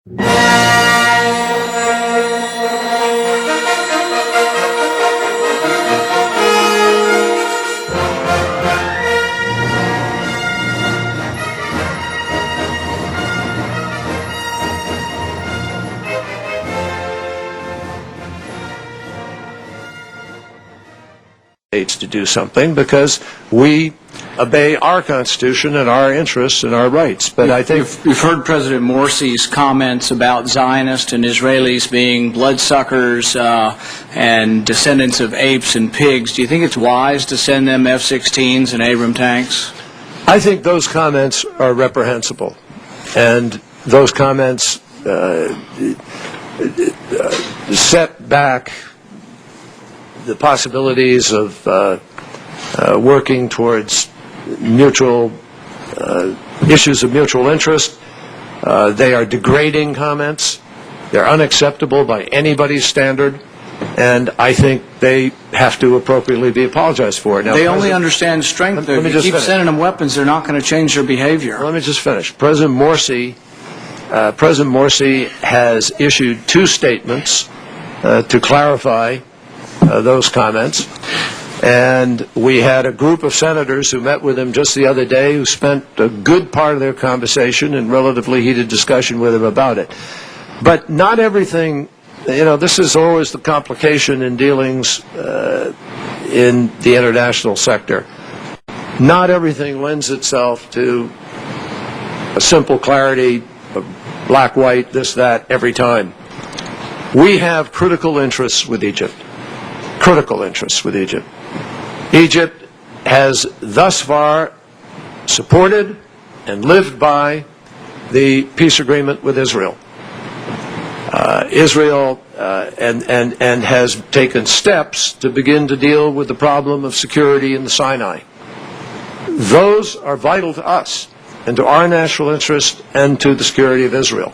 To do something because we obey our Constitution and our interests and our rights. But I think you've heard President Morsi's comments about Zionists and Israelis being bloodsuckers and descendants of apes and pigs. Do you think it's wise to send them F-16s and Abrams tanks? I think those comments are reprehensible, and those comments set back the possibilities of working towards mutual issues of mutual interest. They are degrading comments. They're unacceptable by anybody's standard, and I think they have to appropriately be apologized for. Now, they only understand strength. If you keep sending them weapons, they're not going to change their behavior. Let me just finish. President Morsi has issued two statements to clarify those comments, and we had a group of senators who met with him just the other day who spent a good part of their conversation in relatively heated discussion with him about it. But not everything, this is always the complication in dealings in the international sector. Not everything lends itself to a simple clarity of black, white, this, that, every time. We have critical interests with Egypt. Critical interests with Egypt. Egypt has thus far supported and lived by the peace agreement with Israel. Israel and has taken steps to begin to deal with the problem of security in the Sinai. Those are vital to us and to our national interest and to the security of Israel.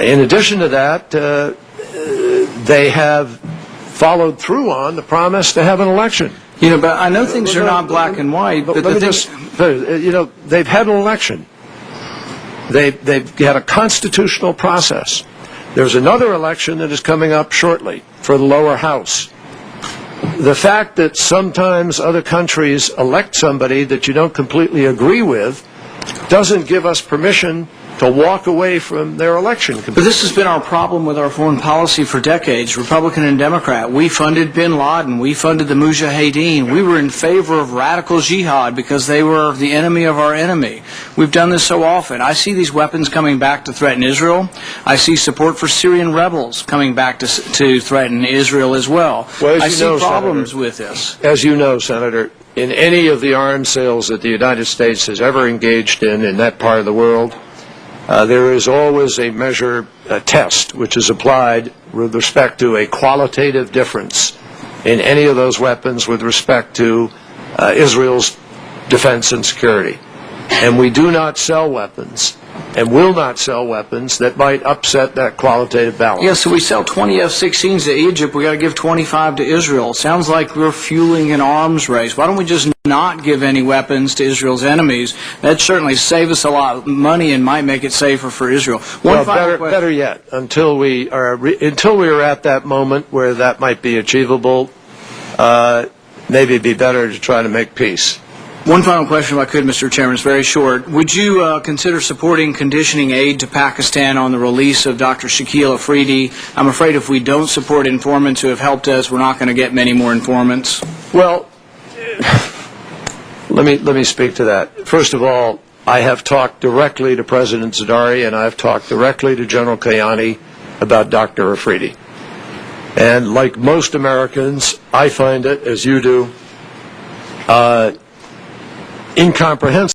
In addition to that, they have followed through on the promise to have an election. But I know things are not black and white. But they've had an election. They've had a constitutional process. There's another election that is coming up shortly for the lower house. The fact that sometimes other countries elect somebody that you don't completely agree with doesn't give us permission to walk away from their election. But this has been our problem with our foreign policy for decades, Republican and Democrat. We funded bin Laden. We funded the Mujahideen. We were in favor of radical jihad because they were the enemy of our enemy. We've done this so often. I see these weapons coming back to threaten Israel. I see support for Syrian rebels coming back to threaten Israel as well. I see problems with this. As you know, Senator, in any of the arms sales that the United States has ever engaged in that part of the world, there is always a measure, a test, which is applied with respect to a qualitative difference in any of those weapons with respect to Israel's defense and security. And we do not sell weapons and will not sell weapons that might upset that qualitative balance. Yeah, so we sell 20 F-16s to Egypt. We got to give 25 to Israel. Sounds like we're fueling an arms race. Why don't we just not give any weapons to Israel's enemies? That'd certainly save us a lot of money and might make it safer for Israel. Better yet, until we are at that moment where that might be achievable, maybe it'd be better to try to make peace. One final question, if I could, Mr. Chairman. It's very short. Would you consider supporting conditioning aid to Pakistan on the release of Dr. Shakil Afridi? I'm afraid if we don't support informants who have helped us, we're not going to get many more informants. Well, let me speak to that. First of all, I have talked directly to President Zardari and I have talked directly to General Kayani about Dr. Afridi. And like most Americans, I find it, as you do, incomprehensible